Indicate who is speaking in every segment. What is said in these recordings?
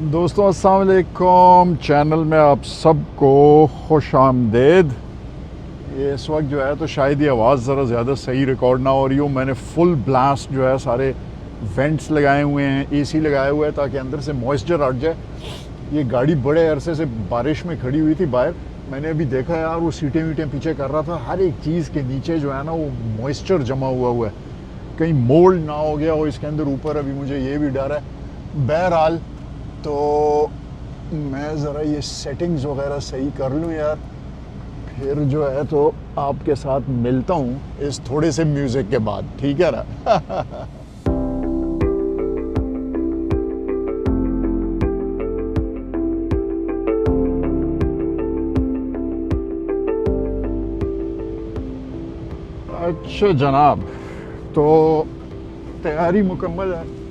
Speaker 1: दोस्तों अस्सलाम वालेकुम, चैनल में आप सबको खुश आमदेद। ये इस वक्त जो है तो शायद ये आवाज़ ज़रा ज़्यादा सही रिकॉर्ड ना हो रही हो। मैंने फुल ब्लास्ट जो है सारे वेंट्स लगाए हुए हैं, एसी लगाया हुआ है ताकि अंदर से मॉइस्चर हट जाए। ये गाड़ी बड़े अरसे से बारिश में खड़ी हुई थी बाहर, मैंने अभी देखा यार वो सीटें वीटें पीछे कर रहा था। हर एक चीज़ के नीचे जो है ना वो मॉइस्चर जमा हुआ है, कहीं मोल्ड ना हो गया हो इसके अंदर ऊपर। अभी मुझे ये भी डर है। बहरहाल तो मैं ज़रा ये सेटिंग्स वगैरह सही कर लूँ यार, फिर जो है तो आपके साथ मिलता हूँ इस थोड़े से म्यूज़िक के बाद, ठीक है ना। अच्छा जनाब, तो तैयारी मुकम्मल है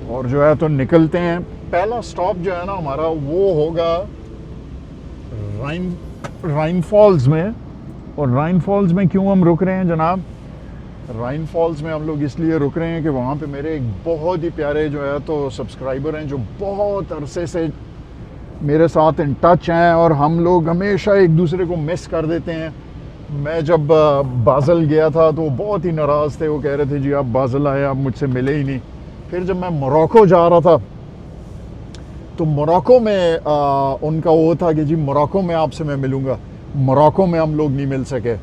Speaker 1: और जो है तो निकलते हैं। पहला स्टॉप जो है ना हमारा वो होगा राइन फॉल्स में। और राइन फॉल्स में क्यों हम रुक रहे हैं जनाब? राइन फॉल्स में हम लोग इसलिए रुक रहे हैं कि वहाँ पे मेरे एक बहुत ही प्यारे जो है तो सब्सक्राइबर हैं जो बहुत अरसे से मेरे साथ इन टच हैं और हम लोग हमेशा एक दूसरे को मिस कर देते हैं। मैं जब बाज़ल गया था तो वो बहुत ही नाराज़ थे, वो कह रहे थे जी आप बाज़ल आए, आप मुझसे मिले ही नहीं। फिर जब मैं मोरक्को जा रहा था तो मोरक्को में उनका वो था कि जी मोरक्को में आपसे मैं मिलूँगा। मोरक्को में हम लोग नहीं मिल सके,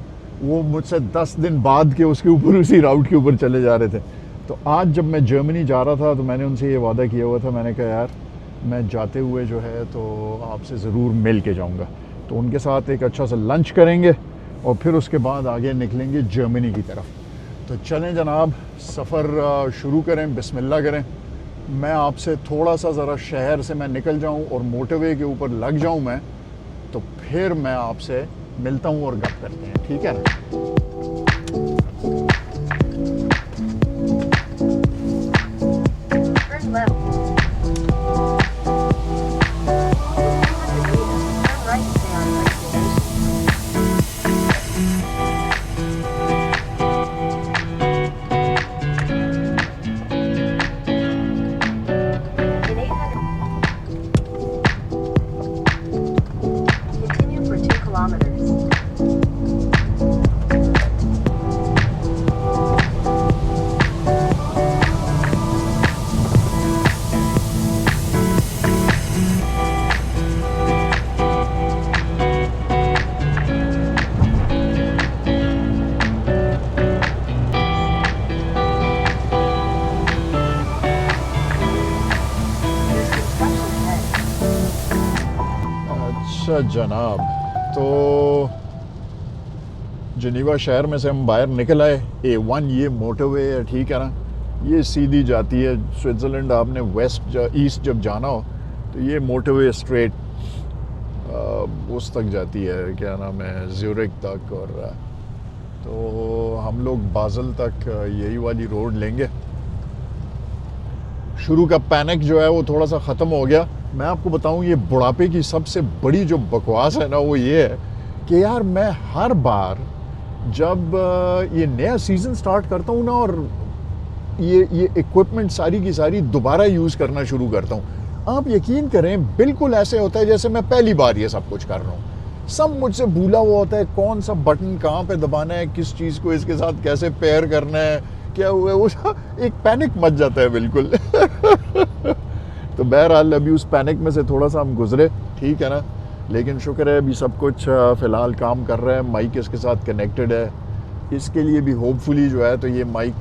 Speaker 1: वो मुझसे 10 दिन बाद के उसके ऊपर उसी राउट के ऊपर चले जा रहे थे। तो आज जब मैं जर्मनी जा रहा था तो मैंने उनसे ये वादा किया हुआ था, मैंने कहा यार मैं जाते हुए जो है तो आपसे ज़रूर मिल के जाऊँगा। तो उनके साथ एक अच्छा सा लंच करेंगे और फिर उसके बाद आगे निकलेंगे जर्मनी की तरफ। तो चलें जनाब, सफ़र शुरू करें, बिस्मिल्लाह करें। मैं आपसे थोड़ा सा ज़रा शहर से मैं निकल जाऊं और मोटरवे के ऊपर लग जाऊं मैं, तो फिर मैं आपसे मिलता हूं और गप करते हैं, ठीक है ना। अच्छा जनाब, तो जिनेवा शहर में से हम बाहर निकल आए। A1 ये मोटरवे है, ठीक है ना, ये सीधी जाती है स्विट्ज़रलैंड। आपने वेस्ट ईस्ट जब जाना हो तो ये मोटरवे स्ट्रेट उस तक जाती है, क्या नाम है, ज़्यूरिख तक। और तो हम लोग बाज़ल तक यही वाली रोड लेंगे। शुरू का पैनिक जो है वो थोड़ा सा ख़त्म हो गया। मैं आपको बताऊं, ये बुढ़ापे की सबसे बड़ी जो बकवास है ना वो ये है कि यार मैं हर बार जब ये नया सीज़न स्टार्ट करता हूँ ना और ये इक्विपमेंट सारी की सारी दोबारा यूज़ करना शुरू करता हूँ, आप यकीन करें बिल्कुल ऐसे होता है जैसे मैं पहली बार ये सब कुछ कर रहा हूँ। सब मुझसे भूला हुआ होता है, कौन सा बटन कहाँ पे दबाना है, किस चीज़ को इसके साथ कैसे पेयर करना है, क्या हुआ है, वो एक पैनिक मच जाता है बिल्कुल। तो बहरहाल अभी उस पैनिक में से थोड़ा सा हम गुजरे, ठीक है ना, लेकिन शुक्र है अभी सब कुछ फ़िलहाल काम कर रहा है। माइक इसके साथ कनेक्टेड है, इसके लिए भी होपफुली जो है तो ये माइक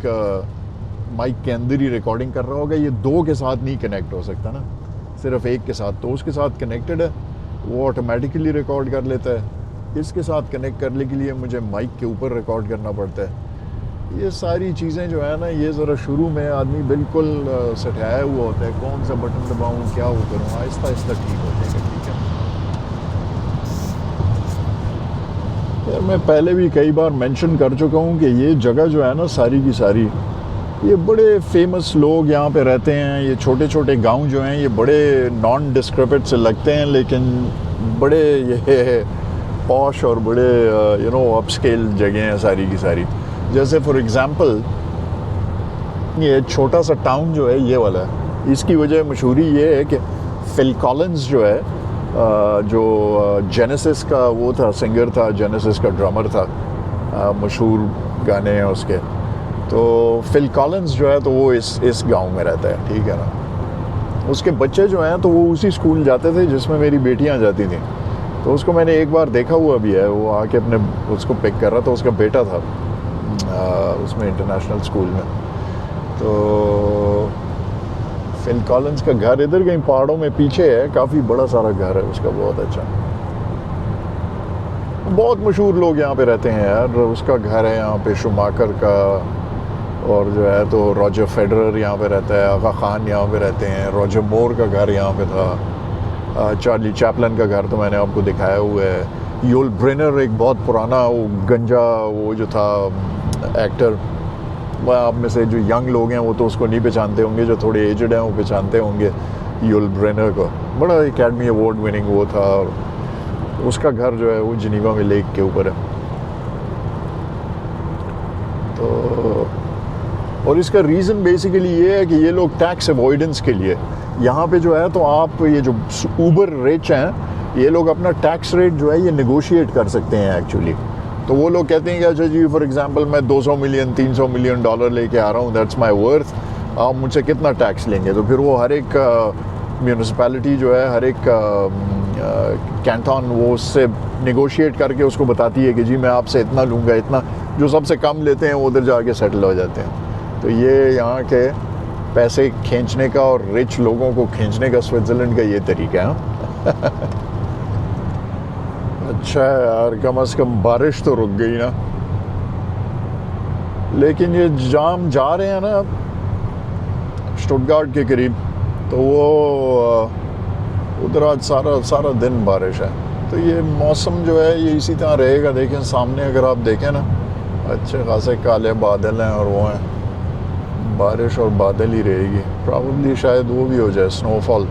Speaker 1: के अंदर ही रिकॉर्डिंग कर रहा होगा। ये दो के साथ नहीं कनेक्ट हो सकता ना, सिर्फ एक के साथ। तो उसके साथ कनेक्टेड है, वो ऑटोमेटिकली रिकॉर्ड कर लेता है। इसके साथ कनेक्ट करने के लिए मुझे माइक के ऊपर रिकॉर्ड करना पड़ता है। ये सारी चीज़ें जो है ना, ये ज़रा शुरू में आदमी बिल्कुल सटाया हुआ होता है, कौन सा बटन दबाऊँ, क्या वो करूँ, आहिस्ता आहिस्ता ठीक हो जाएगा, ठीक है। यार मैं पहले भी कई बार मेंशन कर चुका हूँ कि ये जगह जो है ना सारी की सारी, ये बड़े फेमस लोग यहाँ पे रहते हैं। ये छोटे छोटे गांव जो हैं ये बड़े नॉन डिस्क्रिप्ट से लगते हैं, लेकिन बड़े ये पॉश और बड़े अपस्केल जगह हैं सारी की सारी। जैसे फॉर एग्ज़ाम्पल ये छोटा सा टाउन जो है ये वाला है, इसकी वजह मशहूरी ये है कि फिल कॉलिंस जो है जो जेनेसिस का वो था, सिंगर था, जेनेसिस का ड्रमर था, मशहूर गाने हैं उसके। तो फिल कॉलिंस जो है तो वो इस गांव में रहता है, ठीक है ना। उसके बच्चे जो हैं तो वो उसी स्कूल जाते थे जिसमें मेरी बेटियां जाती थीं। तो उसको मैंने एक बार देखा हुआ भी है, वो आके अपने उसको पिक कर रहा था, उसका बेटा था उसमें इंटरनेशनल स्कूल में। तो फिल कॉलिंस का घर इधर कहीं पहाड़ों में पीछे है, काफ़ी बड़ा सारा घर है उसका, बहुत अच्छा। बहुत मशहूर लोग यहाँ पे रहते हैं यार। उसका घर है यहाँ पे शुमाकर का, और जो है तो रॉजर फेडरर यहाँ पे रहता है, आगा खान यहाँ पे रहते हैं, रॉजर मोर का घर यहाँ पे था, चार्ली चैपलन का घर तो मैंने आपको दिखाया हुआ है। योल ब्रेनर एक बहुत पुराना वो गंजा वो जो था एक्टर, वह आप में से जो यंग लोग हैं वो तो उसको नहीं पहचानते होंगे, जो थोड़े एजड हैं वो पहचानते होंगे योल ब्रेनर को। बड़ा एकेडमी अवार्ड विनिंग वो था, और उसका घर जो है वो जिनीवा में लेक के ऊपर है। तो और इसका रीज़न बेसिकली ये है कि ये लोग टैक्स अवॉइडेंस के लिए यहाँ पे जो है तो आप ये जो ऊबर रिच हैं ये लोग अपना टैक्स रेट जो है ये नेगोशिएट कर सकते हैं एक्चुअली। तो वो लोग कहते हैं कि अच्छा जी फॉर एग्जांपल मैं 200 मिलियन 300 मिलियन डॉलर लेके आ रहा हूँ, दैट्स माय वर्थ, आप मुझसे कितना टैक्स लेंगे। तो फिर वो हर एक म्यूनिसिपैलिटी जो है, हर एक कैंटन वो उससे नेगोशिएट करके उसको बताती है कि जी मैं आपसे इतना लूँगा, इतना। जो सबसे कम लेते हैं वो उधर जाके सेटल हो जाते हैं। तो ये यहाँ के पैसे खींचने का और रिच लोगों को खींचने का स्विट्ज़रलैंड का ये तरीका है। अच्छा है यार, कम से कम बारिश तो रुक गई ना। लेकिन ये जाम जा रहे हैं ना स्टुटगार्ट के करीब, तो वो उधर आज सारा दिन बारिश है। तो ये मौसम जो है ये इसी तरह रहेगा। देखें सामने अगर आप देखें ना, अच्छे खासे काले बादल हैं और वो हैं, बारिश और बादल ही रहेगी। प्रॉब्ली शायद वो भी हो जाए स्नोफॉल।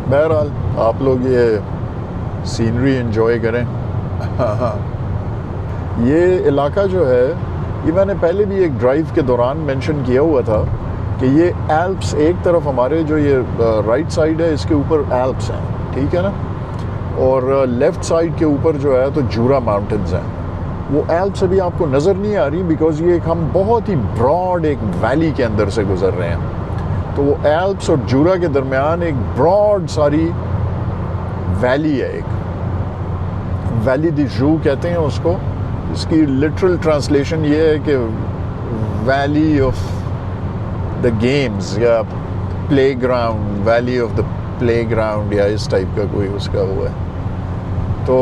Speaker 1: बहरहाल आप लोग ये सीनरी एंजॉय करें। ये इलाका जो है ये मैंने पहले भी एक ड्राइव के दौरान मेंशन किया हुआ था कि ये एल्प्स एक तरफ हमारे जो ये राइट साइड है इसके ऊपर एल्प्स हैं, ठीक है ना, और लेफ़्ट साइड के ऊपर जो है तो जूरा माउंटेन्स हैं। वो एल्प्स अभी आपको नज़र नहीं आ रही बिकॉज़ ये हम बहुत ही ब्रॉड एक वैली के अंदर से गुज़र रहे हैं। तो वो एल्प्स और जूरा के दरमियान एक ब्रॉड सारी वैली है, एक वैली द जू कहते हैं उसको। इसकी लिटरल ट्रांसलेशन ये है कि वैली ऑफ द गेम्स या playground, valley of the playground या इस टाइप का कोई उसका हुआ है। तो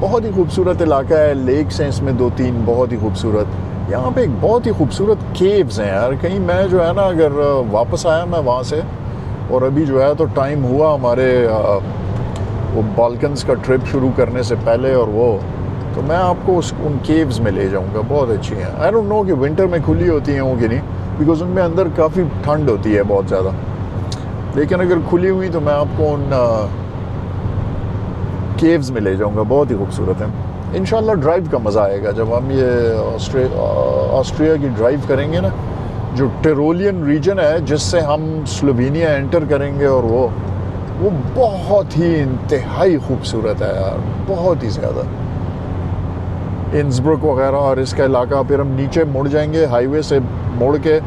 Speaker 1: बहुत ही खूबसूरत इलाका है, लेक्स हैं इसमें 2-3 बहुत ही खूबसूरत। यहाँ पे एक बहुत ही खूबसूरत केव्स हैं यार। कहीं मैं जो है ना अगर वापस आया मैं वहाँ से, और अभी जो है तो टाइम हुआ हमारे वो बाल्कन्स का ट्रिप शुरू करने से पहले, और वो तो मैं आपको उन केव्स में ले जाऊँगा, बहुत अच्छी हैं। आई डोंट नो कि विंटर में खुली होती हैं वो कि नहीं, बिकॉज उनमें अंदर काफ़ी ठंड होती है बहुत ज़्यादा। लेकिन अगर खुली हुई तो मैं आपको उन केव्स में ले जाऊंगा, बहुत ही खूबसूरत है। इंशाल्लाह ड्राइव का मज़ा आएगा जब हम ये ऑस्ट्रिया की ड्राइव करेंगे ना, जो टिरोलियन रीजन है जिससे हम स्लोवेनिया एंटर करेंगे, और वो बहुत ही इंतहाई खूबसूरत है यार, बहुत ही ज़्यादा। इंसब्रुक वगैरह और इसका इलाका, फिर हम नीचे मुड़ जाएंगे हाईवे से मुड़ के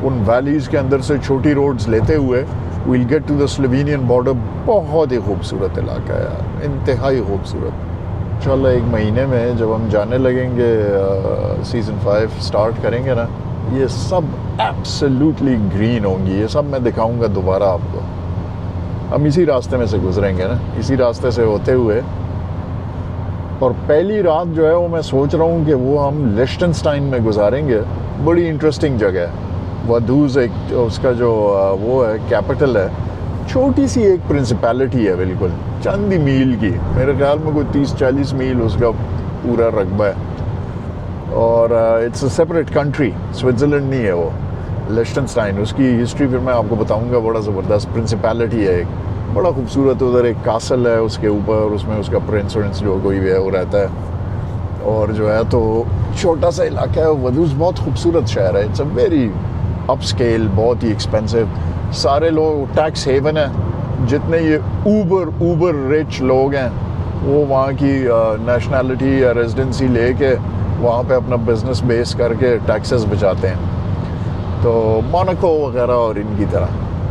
Speaker 1: उन वैलीज़ के अंदर से छोटी रोड्स लेते हुए will get to the Slovenian border. बहुत ही खूबसूरत इलाका है यार, इंतहाई खूबसूरत। इंशाल्लाह एक महीने में जब हम जाने लगेंगे सीज़न 5 स्टार्ट करेंगे ना, ये सब एब्सोल्युटली ग्रीन होंगी। ये सब मैं दिखाऊंगा दोबारा आपको। हम इसी रास्ते में से गुजरेंगे ना, इसी रास्ते से होते हुए, और पहली रात जो है वो मैं सोच रहा हूँ कि वो हम लिechtenstein में गुजारेंगे। बड़ी इंटरेस्टिंग जगह है। वधूज एक उसका जो वो है कैपिटल है, छोटी सी एक प्रिंसिपैलिटी है बिल्कुल चंद ही मील की, मेरे ख्याल में कोई 30-40 मील उसका पूरा रकबा है, और it's a separate country, Switzerland नहीं है वो, लिechtenstein। उसकी हिस्ट्री फिर मैं आपको बताऊंगा। बड़ा ज़बरदस्त प्रिंसिपैलिटी है, एक बड़ा खूबसूरत। उधर एक कासल है उसके ऊपर, उसमें उसका प्रिंस जो कोई भी है वो रहता है, और जो है तो छोटा सा इलाका है वदूस, बहुत खूबसूरत शहर है। इट्स अ वेरी अपस्केल, बहुत ही एक्सपेंसिव। सारे लोग टैक्स हेवन है। जितने ये ऊबर रिच लोग हैं वो वहाँ की नेशनैलिटी या रेजिडेंसी लेके वहाँ पे अपना बिजनेस बेस करके टैक्सेस बचाते हैं। तो मोनाको वगैरह और इनकी तरह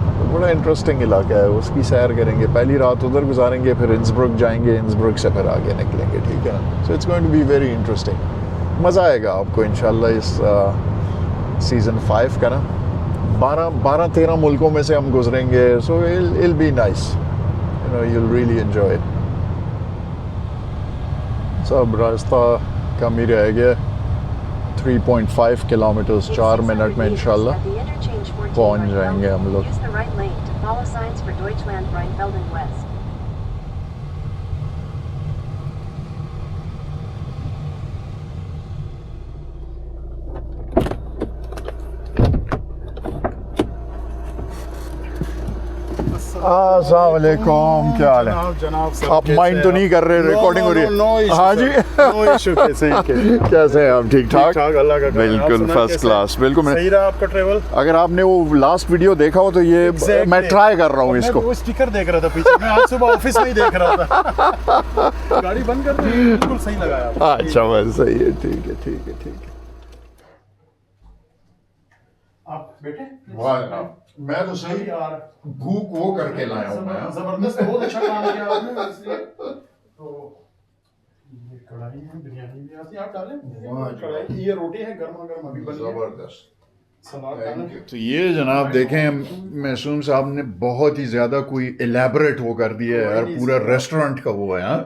Speaker 1: तो बड़ा इंटरेस्टिंग इलाका है, उसकी सैर करेंगे। पहली रात उधर गुजारेंगे, फिर इंसब्रुक जाएंगे, इंसब्रुक से फिर आगे निकलेंगे, ठीक है ना। So it's going to be very interesting. मज़ा आएगा आपको इंशाल्लाह इस सीज़न 5 का ना। 12-13 मुल्कों में से हम गुजरेंगे। So it'll be nice, you know, you'll really enjoy it. सब रास्ता कम ही रह गया, 3.5 किलोमीटर्स 4 मिनट में इंशाल्लाह पहुंच जाएंगे हम लोग। अस्सलाम वालेकुम, क्या हाल है
Speaker 2: जनाब?
Speaker 1: आप माइंड तो नहीं कर रहे? रिकॉर्डिंग हो रही है? हाँ जी।
Speaker 2: No issue.
Speaker 1: कैसे हैं आप? ठीक ठाक,
Speaker 2: अल्लाह का
Speaker 1: बिल्कुल फर्स्ट क्लास। बिल्कुल
Speaker 2: सही रहा आपका ट्रेवल?
Speaker 1: अगर आपने वो लास्ट वीडियो देखा हो तो ये मैं ट्राई कर रहा हूँ इसको।
Speaker 2: मैं वो स्टिकर देख रहा था पीछे, मैं आज सुबह ऑफिस में ही देख रहा था। गाड़ी बंद कर दी, बिल्कुल सही लगाया।
Speaker 1: अच्छा बस सही है, ठीक है ठीक है ठीक है।
Speaker 2: आप बेटे
Speaker 1: वाह, मैं तो सही
Speaker 2: यार
Speaker 1: भूख वो करके लाया हूँ मैं।
Speaker 2: जबरदस्त, बहुत अच्छा काम किया आपने। इसलिए तो ये कढ़ाई है, बिरयानी भी आती है, आप डालें कढ़ाई। ये रोटी है गर्मा गर्म अभी बनी है,
Speaker 1: जबरदस्त।
Speaker 2: सलाद डालें।
Speaker 1: तो ये जनाब देखें, मासूम साहब ने बहुत ही ज्यादा कोई एलैबोरेट वो कर दिया है यार, पूरा रेस्टोरेंट का वो है। हाँ,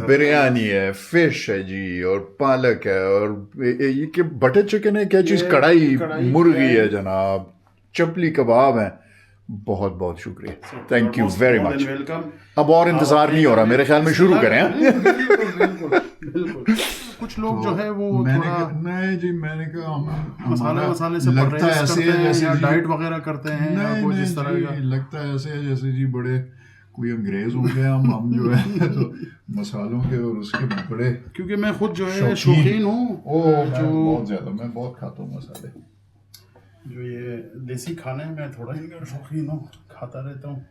Speaker 1: बिरयानी है, फिश है जी, और पालक है, और ये कि बटर चिकन है, क्या चीज, कढ़ाई मुर्गी है जनाब, चपली कबाब है। बहुत बहुत शुक्रिया, थैंक यू वेरी मच। अब और इंतजार नहीं हो रहा, मेरे ख्याल में शुरू करें।
Speaker 2: बिल्कुल। कुछ लोग जो है वो थोड़ा
Speaker 1: नहीं जी, मैंने कहा
Speaker 2: मसाले से परहेज करते हैं या डाइट वगैरह करते हैं या कुछ इस तरह का।
Speaker 1: लगता है ऐसे है जैसे जी बड़े कोई अंग्रेज हो गए हम जो है तो मसालों के और उसके बड़े,
Speaker 2: क्योंकि मैं खुद जो है शौकीन हूँ,
Speaker 1: जो बहुत ज्यादा मैं बहुत खाता हूँ मसाले।
Speaker 2: जो ये देसी खाने में थोड़ा इनका शौकीन हूँ, खाता रहता हूँ।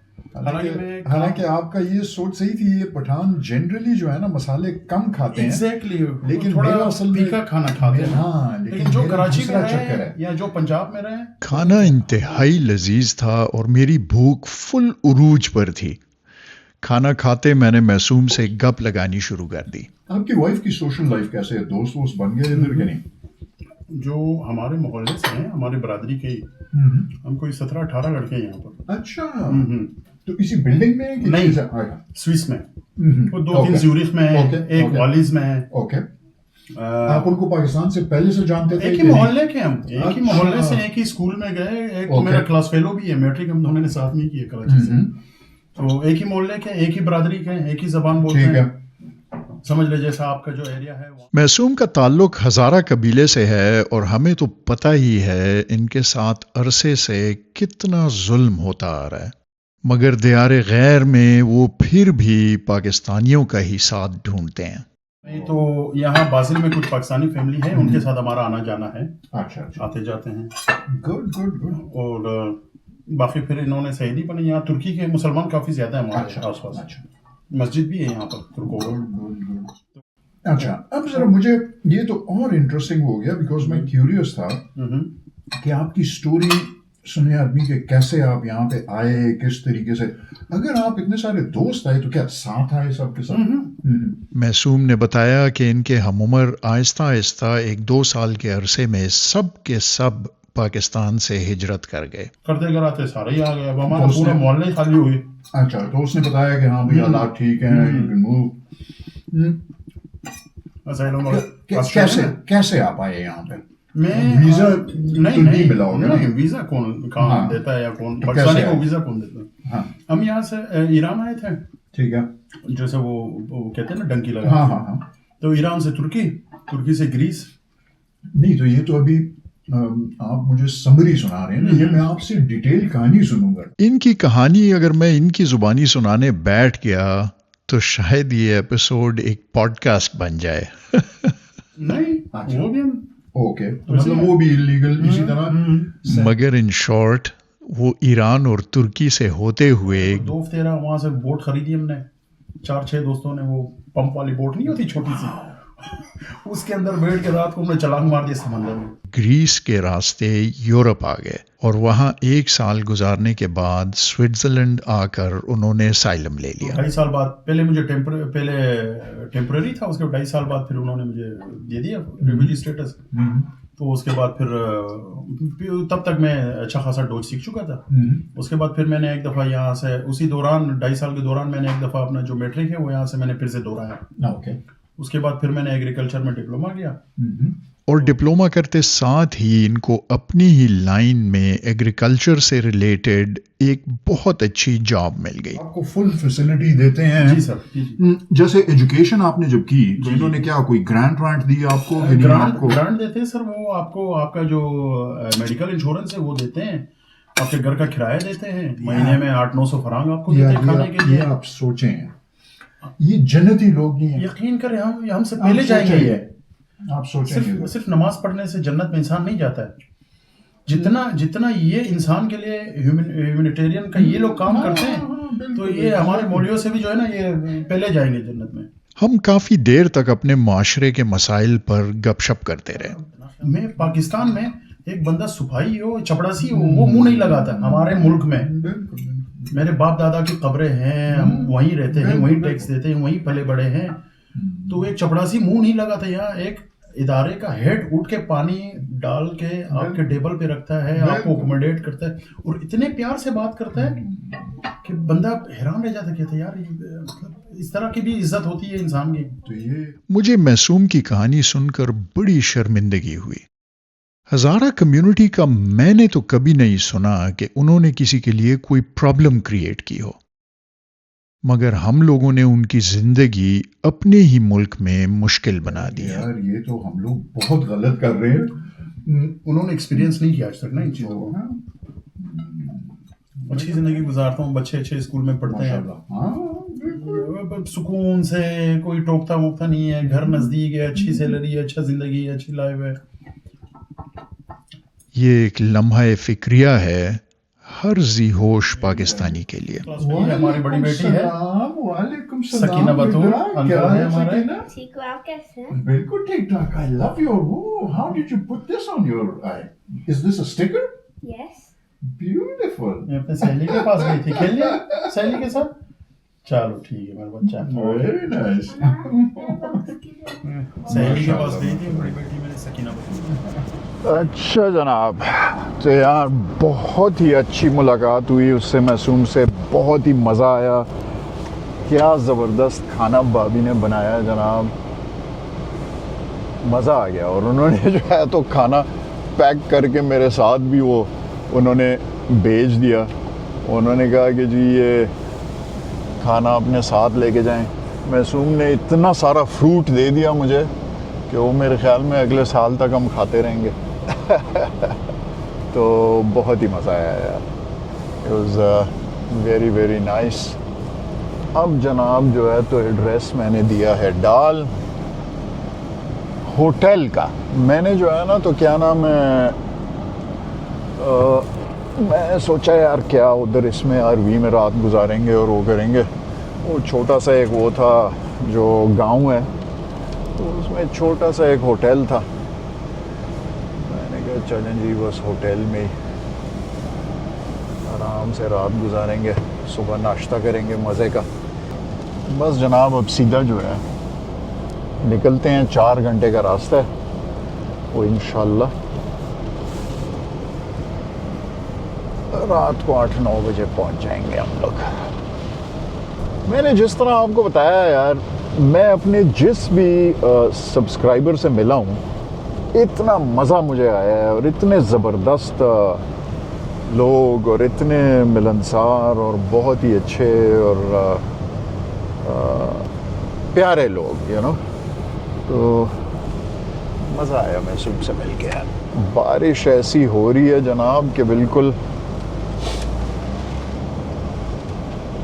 Speaker 1: हालांकि आपका ये सोच सही थी, ये पठान जनरली जो है ना मसाले कम खाते हैं।
Speaker 2: एग्जैक्टली,
Speaker 1: लेकिन
Speaker 2: थोड़ा
Speaker 1: असल
Speaker 2: फीका खाना खाते हैं।
Speaker 1: हाँ,
Speaker 2: लेकिन जो कराची में रहे या जो पंजाब में रहे,
Speaker 3: खाना इंतहाई लजीज था और मेरी भूख फुल उरूज पर थी। खाना खाते मैंने मासूम से गप लगानी शुरू कर दी।
Speaker 1: आपकी वाइफ की सोशल लाइफ कैसे है? दोस्त वोस्त बन गए इधर के नहीं?
Speaker 2: जो हमारे मोहल्ले से हैं, हमारे बरादरी के ही, हम कोई 17-18 लड़के हैं यहाँ पर।
Speaker 1: अच्छा, तो इसी बिल्डिंग में है कि
Speaker 2: नहीं, स्विस में। वो 2-3 ज्यूरिख में है, एक वालिस में है।
Speaker 1: ओके। आप उनको पाकिस्तान से पहले से जानते थे?
Speaker 2: एक ही मोहल्ले के हम, एक ही मोहल्ले से, एक ही स्कूल में गए। एक तो मेरा क्लास फेलो भी है, मैट्रिक हम दोनों ने साथ में किया कराची से। तो एक ही मोहल्ले के, एक ही बरादरी के, एक ही जबान बोलते हैं, समझ ले जैसा आपका जो एरिया है।
Speaker 3: मासूम का ताल्लुक हजारा कबीले से है और हमें तो पता ही है इनके साथ अरसे से कितना जुल्म होता आ रहा है, मगर दियारे गैर में वो फिर भी पाकिस्तानियों का ही साथ ढूंढते हैं।
Speaker 2: नहीं तो यहाँ बासिल में कुछ पाकिस्तानी फैमिली है, उनके साथ हमारा आना जाना है।
Speaker 1: अच्छा,
Speaker 2: आते जाते हैं।
Speaker 1: Good good good.
Speaker 2: और बाकी फिर इन्होंने सईदी बने। यहाँ तुर्की के मुसलमान काफी ज्यादा है हमारे आसपास। मस्जिद भी है यहाँ पर तुर्कों।
Speaker 1: अच्छा, अब जरा मुझे ये तो और इंटरेस्टिंग हो गया, बिकॉज मैं क्यूरियस था कि आपकी स्टोरी सुने आदमी के, कैसे आप यहाँ पे आए, किस तरीके से। अगर आप इतने सारे दोस्त आए तो क्या साथ आए सबके साथ?
Speaker 3: मासूम ने बताया कि इनके हमउमर आहिस्ता आहिस्ता 1-2 साल के अरसे में सब के सब पाकिस्तान से हिजरत कर गए।
Speaker 2: करते कराते सारे ही आ गए। अब हमारा पूरा मोहल्ले खाली हुई।
Speaker 1: अच्छा, तो उसने बताया कि हाँ भाई हालात ठीक हैं, you can move। कैसे आप आए यहाँ पे?
Speaker 2: मैं
Speaker 1: वीजा
Speaker 2: नहीं
Speaker 1: मिला होगा?
Speaker 2: नहीं, वीजा कौन देता है या कौन पाकिस्तानी को वीजा कौन देता है?
Speaker 1: हाँ,
Speaker 2: हम यहाँ से ईरान आए थे।
Speaker 1: ठीक है।
Speaker 2: जैसे वो कहते हैं ना डंकी लगा।
Speaker 1: हाँ।
Speaker 2: तो ईरान से तुर्की से ग्रीस।
Speaker 1: नहीं, तो ये तो अभी आप मुझे समरी सुना रहे हैं ना, ये मैं आपसे डिटेल कहानी सुनूंगा।
Speaker 3: इनकी कहानी अगर मैं इनकी जुबानी सुनाने बैठ गया तो शायद ये एपिसोड एक पॉडकास्ट बन जाए।
Speaker 2: नहीं,
Speaker 4: अच्छा।
Speaker 2: वो भी हम
Speaker 4: ओके, तो मतलब वो भी इलीगल इसी तरह।
Speaker 3: मगर इन शॉर्ट वो ईरान और तुर्की से होते हुए
Speaker 2: 2 हफ्ते रहा वहां से। बोट खरीदी हमने 4-6 दोस्तों ने, वो पंप वाली बोट नहीं होती छोटी सी, उसके अंदर बैठ के रात को हमने छलांग मार दी समंदर में।
Speaker 3: ग्रीस के रास्ते यूरोप आ गए और वहां 1 साल गुजारने के बाद स्विट्जरलैंड आकर उन्होंने असाइलम ले लिया।
Speaker 2: 2.5 साल बाद, पहले मुझे टेम्पररी था, उसके 2.5 साल बाद फिर उन्होंने मुझे दे दिया रिफ्यूजी स्टेटस। तो उसके बाद फिर तब तक मैं अच्छा खासा डोज सीख चुका था। उसके बाद फिर मैंने एक दफ़ा यहाँ से, उसी दौरान 2.5 साल के दौरान मैंने एक दफ़ा अपना जो मैट्रिक है वो यहाँ से मैंने फिर से दोहराया।
Speaker 4: ओके।
Speaker 2: उसके बाद फिर मैंने एग्रीकल्चर में डिप्लोमा किया।
Speaker 3: और डिप्लोमा करते साथ ही इनको अपनी ही लाइन में एग्रीकल्चर से रिलेटेड एक बहुत अच्छी जॉब मिल गई।
Speaker 4: आपको फुल फैसिलिटी देते हैं।
Speaker 2: जी सर, जी।
Speaker 4: जैसे एजुकेशन आपने जब की तो
Speaker 2: जी।
Speaker 4: इन्होंने क्या कोई ग्रांट वांट दी आपको? कि नहीं आपको?
Speaker 2: ग्रांट देते हैं सर, वो आपको आपका जो मेडिकल इंश्योरेंस है वो देते हैं, आपके घर का किराया देते हैं, महीने में 800-900 फरांग आपको देते हैं खाने के
Speaker 4: ये
Speaker 2: लिए।
Speaker 4: आप सोचें, ये जन्नती लोग नहीं है।
Speaker 2: यकीन करें, हम हमसे पहले जाएंगे ये।
Speaker 4: आप सोचें,
Speaker 2: सिर्फ नमाज पढ़ने से जन्नत में इंसान नहीं जाता है। जितना ये इंसान के लिए ह्यूमैनिटेरियन का ये लोग काम करते हैं, तो ये हमारे मौलियों से भी जो है ना, ये पहले जाएंगे जन्नत में।
Speaker 3: हम काफी देर तक अपने माशरे के मसाइल पर गपशप करते रहे।
Speaker 2: मैं पाकिस्तान में एक बंदा सुफाई हो, चपड़ासी हो, वो मुंह नहीं लगाता। हमारे मुल्क में मेरे बाप दादा की कब्रें हैं, हम वहीं रहते हैं, वहीं टैक्स देते हैं, वहीं पले बड़े हैं, तो एक चपड़ासी मुंह नहीं लगाता। यहाँ एक इदारे का हेड उठ के पानी डाल के आपके टेबल पे रखता है, आपको अकोमोडेट करता है और इतने प्यार से बात करता है कि बंदा हैरान रह जाता है, कहता है यार मतलब इस तरह की भी इज्जत होती है इंसान की।
Speaker 4: तो ये
Speaker 3: मुझे मासूम की कहानी सुनकर बड़ी शर्मिंदगी हुई। हजारा कम्युनिटी का मैंने तो कभी नहीं सुना कि उन्होंने किसी के लिए कोई प्रॉब्लम क्रिएट की हो, मगर हम लोगों ने उनकी जिंदगी अपने ही मुल्क में मुश्किल बना दी है।
Speaker 4: यार ये तो हम लोग बहुत गलत कर रहे हैं।
Speaker 2: उन्होंने एक्सपीरियंस नहीं किया आज तक ना इन चीजों को। अच्छी जिंदगी गुजारता हूँ, बच्चे अच्छे स्कूल में पढ़ते हैं, सुकून से, कोई टोकता वोकता नहीं है, घर नजदीक है, अच्छी सैलरी है, अच्छा जिंदगी है, अच्छी लाइफ है।
Speaker 3: ये एक लम्हा फिक्रिया है हर जी होश पाकिस्तानी के लिए।
Speaker 2: ये हमारी बड़ी बेटी है
Speaker 4: वालेकुम सलाम।
Speaker 2: सकीना बतूर, अंकल है हमारे।
Speaker 5: ठीक हो आप कैसे हैं?
Speaker 4: बिल्कुल ठीक ठाक। I love your. Oh, how did you put this on your eye? Is this a sticker?
Speaker 5: Yes.
Speaker 4: Beautiful.
Speaker 2: ये अपने सहेली के पास गई थी, खेल लिया सहेली के साथ। चलो ठीक है मेरा बच्चा।
Speaker 4: Very nice.
Speaker 2: सहेली के पास गई थी बड़ी बेटी मेरी सकीना बतूर।
Speaker 1: अच्छा जनाब, तो यार बहुत ही अच्छी मुलाकात हुई उससे, मासूम से बहुत ही मज़ा आया। क्या ज़बरदस्त खाना भाभी ने बनाया जनाब, मज़ा आ गया। और उन्होंने जो है तो खाना पैक करके मेरे साथ भी वो उन्होंने भेज दिया। उन्होंने कहा कि जी ये खाना अपने साथ लेके जाएं। मासूम ने इतना सारा फ्रूट दे दिया मुझे कि वो मेरे ख्याल में अगले साल तक हम खाते रहेंगे। तो बहुत ही मज़ा आया यार, it was very very nice. अब जनाब जो है तो एड्रेस मैंने दिया है डाल होटल का। मैंने जो है ना तो क्या नाम है, मैं सोचा यार क्या उधर इसमें आरवी में रात गुजारेंगे और वो करेंगे। वो छोटा सा एक वो था जो गांव है, तो उसमें छोटा सा एक होटल था। मैंने कहा चलें जी बस होटल में ही आराम से रात गुजारेंगे, सुबह नाश्ता करेंगे मज़े का। बस जनाब अब सीधा जो है निकलते हैं, 4 घंटे का रास्ता है वो, इंशाल्लाह रात को 8-9 बजे पहुंच जाएंगे हम लोग। मैंने जिस तरह आपको बताया यार, मैं अपने जिस भी सब्सक्राइबर से मिला हूँ, इतना मज़ा मुझे आया है और इतने ज़बरदस्त लोग और इतने मिलनसार और बहुत ही अच्छे और प्यारे लोग, यू नो। तो मज़ा आया महसूस से मिल के यार। बारिश ऐसी हो रही है जनाब कि बिल्कुल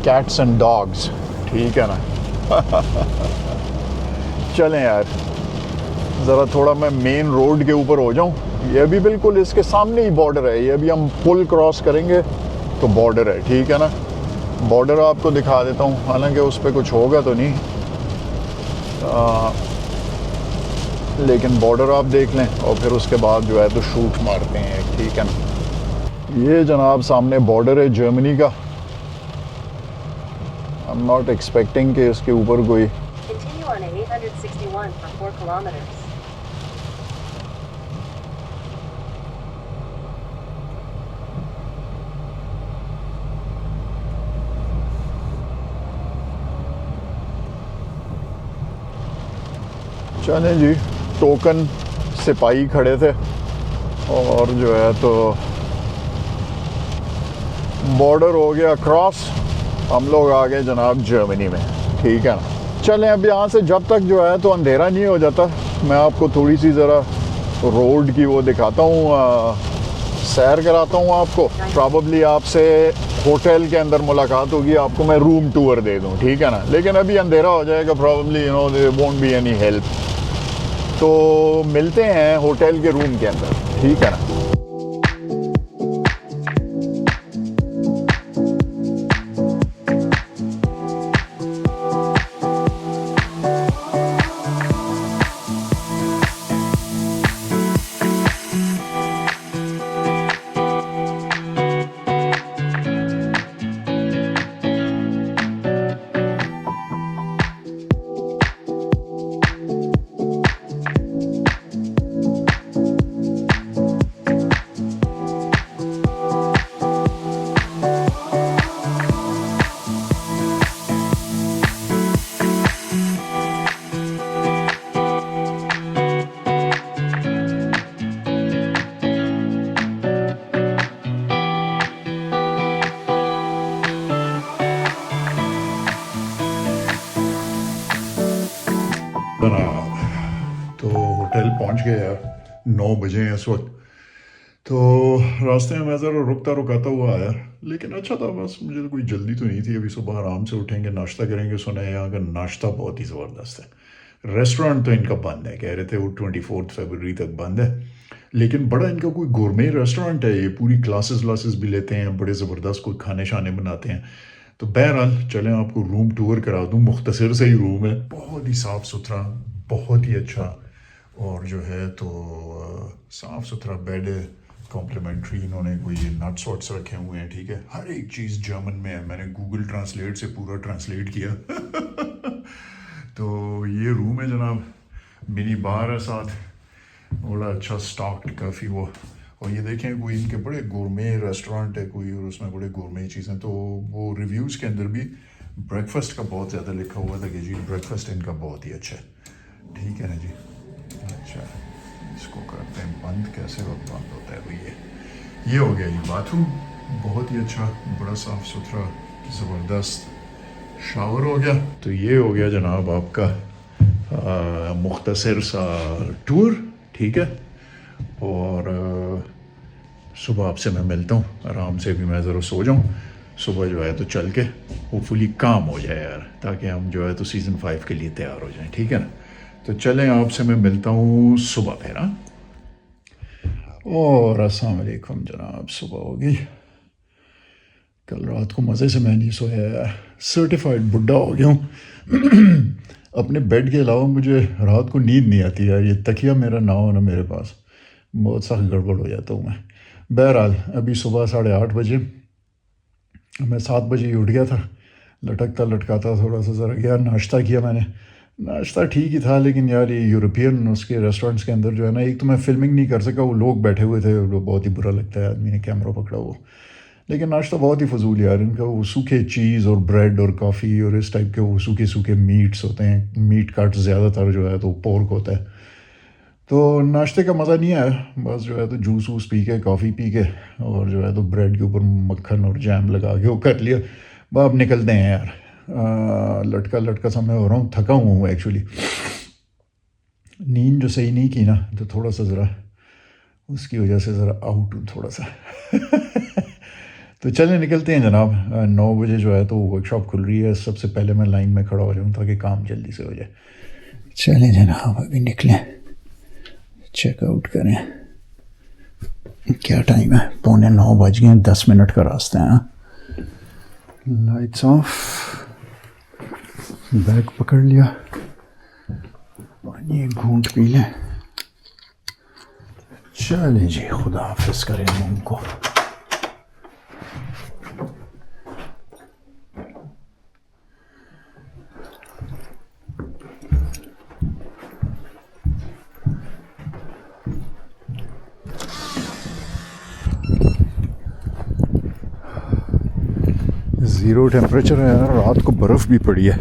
Speaker 1: कैट्स एंड डॉग्स, ठीक है ना। चलें यार, ज़रा थोड़ा मैं मेन रोड के ऊपर हो जाऊं। ये अभी बिल्कुल इसके सामने ही बॉर्डर है, ये अभी हम पुल क्रॉस करेंगे तो बॉर्डर है, ठीक है ना। बॉर्डर आपको दिखा देता हूँ, हालांकि उस पर कुछ होगा तो नहीं, लेकिन बॉर्डर आप देख लें और फिर उसके बाद जो है तो शूट मारते हैं, ठीक है ना। ये जनाब सामने बॉर्डर है जर्मनी का। आई एम नॉट एक्सपेक्टिंग कि इसके ऊपर कोई
Speaker 6: Continue on A861 for 4 kilometers.
Speaker 1: चलें जी, टोकन सिपाही खड़े थे और जो है तो बॉर्डर हो गया क्रॉस, हम लोग आ गए जनाब जर्मनी में, ठीक है ना। चलें अब यहाँ से जब तक जो है तो अंधेरा नहीं हो जाता, मैं आपको थोड़ी सी ज़रा रोड की वो दिखाता हूँ, सैर कराता हूँ आपको। प्रॉबली आपसे होटल के अंदर मुलाकात होगी, आपको मैं रूम टूर दे दूँ, ठीक है ना। लेकिन अभी अंधेरा हो जाएगा, probably you know there won't be any help. तो मिलते हैं होटल के रूम के अंदर, ठीक है ना।
Speaker 3: तो होटल पहुंच गए यार, 9 बजे हैं इस वक्त। तो रास्ते में मैं ज़रा रुकता रुकाता हुआ आया, लेकिन अच्छा था, बस मुझे तो कोई जल्दी तो नहीं थी। अभी सुबह आराम से उठेंगे, नाश्ता करेंगे। सुना है यहाँ का नाश्ता बहुत ही ज़बरदस्त है। रेस्टोरेंट तो इनका बंद है, कह रहे थे वो 24 फरवरी तक बंद है, लेकिन बड़ा इनका कोई गोरमे रेस्टोरेंट है। ये पूरी क्लासेस व्लासेस भी लेते हैं, बड़े ज़बरदस्त कोई खाने शाने बनाते हैं। तो बहरहाल चलें आपको रूम टूर करा दूँ। मुख्तसर से ही रूम है, बहुत ही साफ़ सुथरा, बहुत ही अच्छा, और जो है तो साफ़ सुथरा बेड है, कॉम्प्लीमेंट्री इन्होंने कोई नट्स वट्स रखे हुए हैं, ठीक है। हर एक चीज़ जर्मन में है, मैंने गूगल ट्रांसलेट से पूरा ट्रांसलेट किया। तो ये रूम है जनाब, मिनी बार है साथ, बड़ा अच्छा स्टॉक्ड काफ़ी वो। और ये देखें कोई इनके बड़े गोरमे रेस्टोरेंट है कोई, और उसमें बड़े गोरमे चीज़ें। तो वो रिव्यूज़ के अंदर भी ब्रेकफास्ट का बहुत ज़्यादा लिखा हुआ था कि जी ब्रेकफास्ट इनका बहुत ही अच्छा है, ठीक है ना जी। अच्छा, इसको करते हैं बंद, कैसे वक्त बंद होता है भाई। ये हो गया, ये बाथरूम बहुत ही अच्छा, बड़ा साफ़ सुथरा, ज़बरदस्त शावर हो गया। तो ये हो गया जनाब आपका मुख्तसर सा टूर, ठीक है। और सुबह आपसे मैं मिलता हूँ, आराम से भी मैं ज़रा सो जाऊँ, सुबह जो है तो चल के होपफुली काम हो जाए यार, ताकि हम जो है तो सीज़न 5 के लिए तैयार हो जाएं, ठीक है ना। तो चलें, आपसे मैं मिलता हूँ सुबह फिर। हाँ, और अस्सलाम वालेकुम जनाब, सुबह हो गई। कल रात को मज़े से मैं नहीं सोया यार, सर्टिफाइड बुढ़ा हो गया हूँ। अपने बेड के अलावा मुझे रात को नींद नहीं आती यार, ये तकिया मेरा ना हो ना मेरे पास, बहुत सख्त गड़बड़ हो जाता हूँ मैं। बहरहाल अभी सुबह 8:30 बजे, मैं 7 बजे ही उठ गया था, लटकता लटकाता थोड़ा सा ज़रा गया, नाश्ता किया मैंने। नाश्ता ठीक ही था, लेकिन यार ये यूरोपियन उसके रेस्टोरेंट्स के अंदर जो है ना, एक तो मैं फिल्मिंग नहीं कर सका, वो लोग बैठे हुए थे, वो बहुत ही बुरा लगता है आदमी ने कैमरा पकड़ा हुआ। लेकिन नाश्ता बहुत ही फजूल यार इनका, वो सूखे चीज़ और ब्रेड और कॉफ़ी और इस टाइप के वो सूखे सूखे मीट्स होते हैं, मीट कट ज़्यादातर जो है तो पोर्क होता है। तो नाश्ते का मज़ा नहीं आया, बस जो है तो जूस वूस पी के, कॉफ़ी पी के, और जो है तो ब्रेड के ऊपर मक्खन और जैम लगा के वो कर लिया। अब निकलते हैं यार, लटका लटका सा मैं हो रहा हूँ, थका हुआ हूँ एक्चुअली, नींद जो सही नहीं की ना, तो थोड़ा सा ज़रा उसकी वजह से ज़रा आउट हूँ थोड़ा सा। तो चलें निकलते हैं जनाब, 9 बजे जो है तो वर्कशॉप खुल रही है, सबसे पहले मैं लाइन में खड़ा हो जाऊँ ताकि काम जल्दी से हो जाए। चलें जनाब, अभी निकलें।
Speaker 4: चेकआउट करें। क्या टाइम है? 8:45 बज गए, 10 मिनट का रास्ता है। लाइट्स ऑफ, बैग पकड़ लिया, पानी एक घूंट पी लें। चलें जी, खुदा हाफिज करें मूम को। ज़ीरो टेम्परेचर है यार, रात को बर्फ़ भी पड़ी है।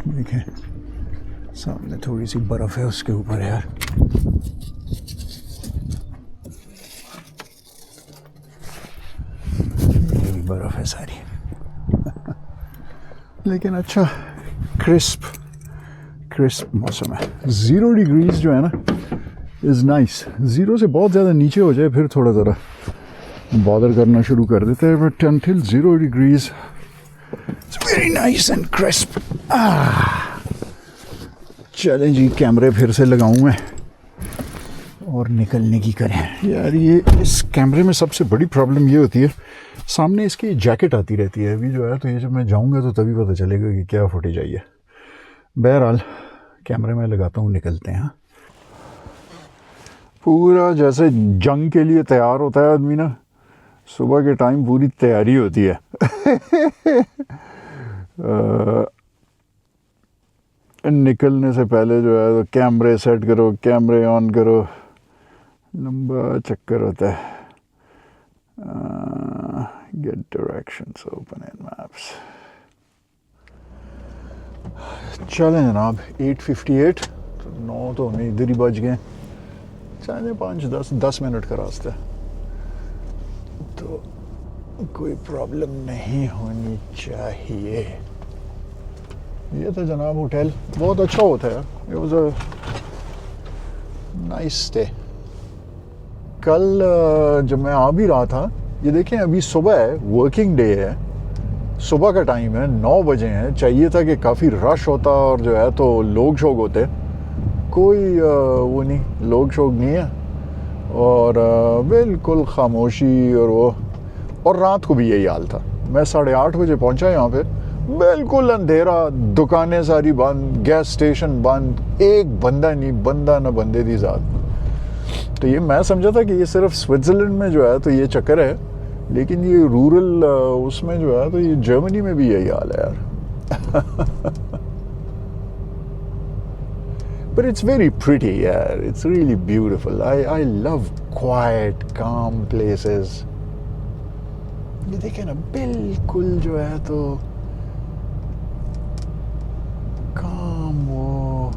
Speaker 4: देखें सामने थोड़ी सी बर्फ़ है उसके ऊपर यार। ये भी बर्फ़ है सारी। लेकिन अच्छा क्रिस्प मौसम है। 0 डिग्रीज जो है ना इज़ नाइस। 0 से बहुत ज़्यादा नीचे हो जाए फिर थोड़ा ज़रा बॉदर करना शुरू कर देते हैं, but until 0 degrees it's very nice and crisp। चलें जी, कैमरे फिर से लगाऊं मैं और निकलने की करें। यार ये इस कैमरे में सबसे बड़ी प्रॉब्लम ये होती है, सामने इसकी जैकेट आती रहती है। अभी जो है तो ये जब मैं जाऊंगा तो तभी पता चलेगा कि क्या फुटेज आई है। बहरहाल कैमरे में लगाता हूँ, निकलते हैं। पूरा जैसे जंग के लिए तैयार होता है आदमी ना, सुबह के टाइम पूरी तैयारी होती है। निकलने से पहले जो है तो कैमरे सेट करो, कैमरे ऑन करो, लंबा चक्कर होता है। Get directions, open in maps. चलें जनाब, 8:58, तो 9 तो हमें इधर ही बज गए। चलें 5-10 मिनट का रास्ता है, तो कोई प्रॉब्लम नहीं होनी चाहिए। ये तो जनाब होटल बहुत अच्छा होता है। It was a nice stay. कल जब मैं आ भी रहा था, ये देखें अभी सुबह है, वर्किंग डे है, सुबह का टाइम है, 9 बजे हैं। चाहिए था कि काफ़ी रश होता और जो है तो लोग शोग होते, कोई वो नहीं, लोग शोग नहीं है और बिल्कुल खामोशी। और रात को भी यही हाल था। मैं 8:30 बजे पहुंचा यहाँ पे, बिल्कुल अंधेरा, दुकानें सारी बंद, गैस स्टेशन बंद, एक बंदा नहीं, बंदा न बंदे दी जात। तो ये मैं समझा था कि ये सिर्फ स्विट्ज़रलैंड में जो है तो ये चक्कर है, लेकिन ये रूरल उसमें जो है तो ये जर्मनी में भी यही हाल है यार। But it's very pretty, yeah. It's really beautiful. I love quiet, calm places. ये देखें ना, बिल्कुल जो है तो काम, वो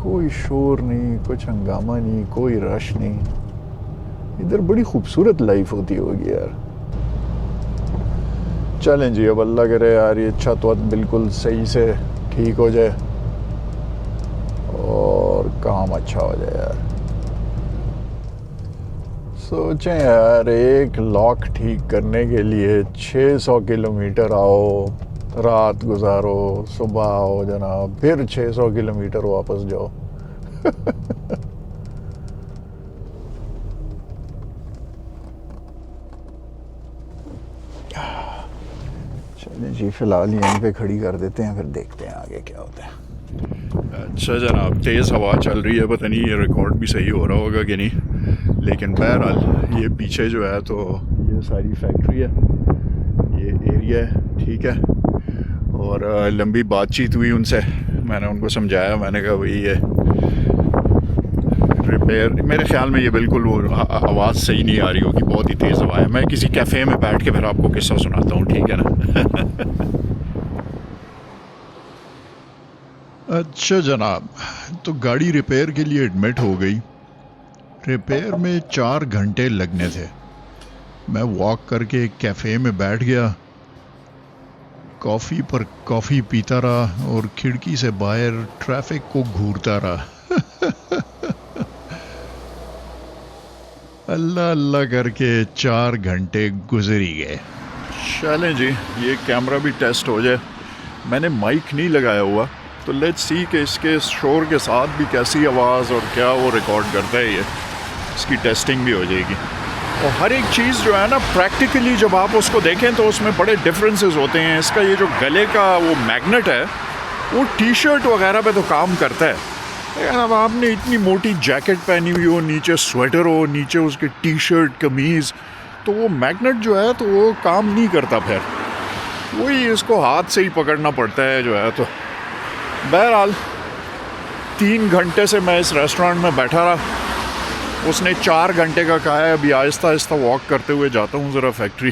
Speaker 4: कोई शोर नहीं, कुछ हंगामा नहीं, कोई रश नहीं। इधर बड़ी खूबसूरत लाइफ होती होगी यार। चलें जी, अब अल्लाह करे यार ये छत वत बिल्कुल सही से ठीक हो जाए और काम अच्छा हो जाए यार। सोचें यार, एक लॉक ठीक करने के लिए 600 किलोमीटर आओ, रात गुजारो, सुबह आओ जनाब, फिर 600 किलोमीटर वापस जाओ। चलिए जी, फिलहाल यहीं पे खड़ी कर देते हैं, फिर देखते हैं आगे क्या होता है।
Speaker 1: अच्छा जनाब, तेज़ हवा चल रही है, पता नहीं ये रिकॉर्ड भी सही हो रहा होगा कि नहीं, लेकिन बहरहाल ये पीछे जो है तो ये सारी फैक्ट्री है, ये एरिया है, ठीक है। और लंबी बातचीत हुई उनसे, मैंने उनको समझाया, मैंने कहा भाई ये रिपेयर, मेरे ख्याल में ये बिल्कुल वो आवाज़ सही नहीं आ रही होगी, बहुत ही तेज़ हवा है। मैं किसी कैफ़े में बैठ के फिर आपको किस्सा सुनाता हूँ, ठीक है ना।
Speaker 3: अच्छा जनाब, तो गाड़ी रिपेयर के लिए एडमिट हो गई। रिपेयर में 4 घंटे लगने थे। मैं वॉक करके एक कैफ़े में बैठ गया, कॉफ़ी पर कॉफ़ी पीता रहा और खिड़की से बाहर ट्रैफिक को घूरता रहा। अल्लाह अल्लाह करके 4 घंटे गुजर ही गए।
Speaker 1: चलें जी, ये कैमरा भी टेस्ट हो जाए। मैंने माइक नहीं लगाया हुआ, तो लेट्स सी कि इसके शोर के साथ भी कैसी आवाज़ और क्या वो रिकॉर्ड करता है, ये इसकी टेस्टिंग भी हो जाएगी। और हर एक चीज़ जो है ना प्रैक्टिकली जब आप उसको देखें तो उसमें बड़े डिफरेंसेस होते हैं। इसका ये जो गले का वो मैग्नेट है वो टी शर्ट वगैरह पे तो काम करता है, लेकिन अब आपने इतनी मोटी जैकेट पहनी हुई हो, नीचे स्वेटर हो, नीचे उसके टी शर्ट कमीज़, तो वो मैग्नेट जो है तो वो काम नहीं करता, फिर वही इसको हाथ से ही पकड़ना पड़ता है जो है। तो बहरहाल 3 घंटे से मैं इस रेस्टोरेंट में बैठा रहा, उसने 4 घंटे का कहा है। अभी आहिस्ता आहिस्ता वॉक करते हुए जाता हूँ ज़रा फैक्ट्री,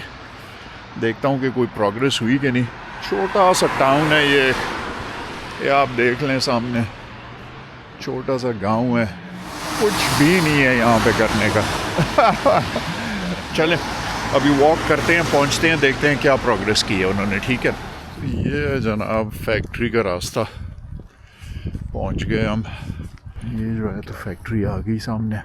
Speaker 1: देखता हूँ कि कोई प्रोग्रेस हुई कि नहीं। छोटा सा टाउन है ये आप देख लें सामने, छोटा सा गांव है, कुछ भी नहीं है यहाँ पे करने का। चलें अभी वॉक करते हैं, पहुँचते हैं, देखते हैं क्या प्रोग्रेस की है उन्होंने। ठीक है, ये है जनाब फैक्ट्री का रास्ता, पहुँच गए हम। ये जो है तो फैक्ट्री आ गई सामने,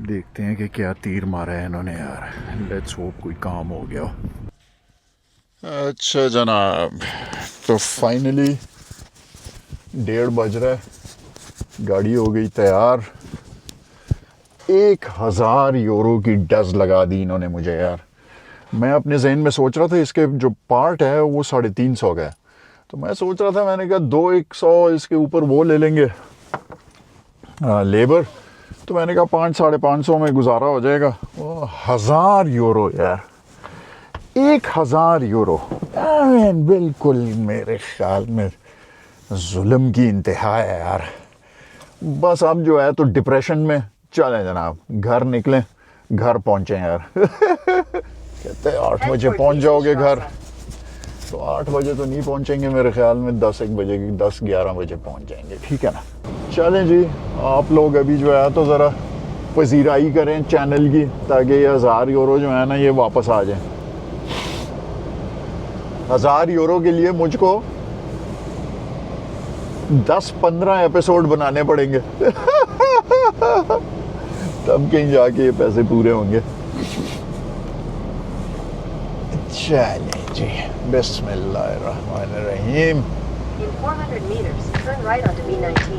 Speaker 1: देखते हैं कि क्या तीर मारा है इन्होंने यार। लेट्स होप कोई काम हो गया। अच्छा जनाब, तो फाइनली 1:30 बज रहा है, गाड़ी हो गई तैयार। 1000 यूरो की डज लगा दी इन्होंने मुझे यार। मैं अपने जहन में सोच रहा था इसके जो पार्ट है वो 350 का है, तो मैं सोच रहा था, मैंने कहा 200 इसके ऊपर वो ले लेंगे लेबर, तो मैंने कहा 500-550 में गुजारा हो जाएगा। 1000 यूरो यार, 1000 यूरो बिल्कुल मेरे ख्याल में जुल्म की इंतहा है यार। बस अब जो है तो डिप्रेशन में चलें जनाब, घर निकलें, घर पहुँचें यार। कहते हैं 8 बजे पहुँच जाओगे घर, तो 8 बजे तो नहीं पहुँचेंगे मेरे ख्याल में, 10-1 बजे, 10-11 बजे पहुँच जाएंगे। ठीक है ना, चलें जी। आप लोग अभी जो है तो ज़रा पजीराई करें चैनल की, ताकि ये 1000 यूरो जो है ना ये वापस आ जाए। 1000 यूरो के लिए मुझको 10-15 एपिसोड बनाने पड़ेंगे। तब कहीं जाके ये पैसे पूरे होंगे। चलें जी, बिस्मिल्लाहिर्रहमानिर्रहीम।
Speaker 6: In 400 meters, turn right onto B19.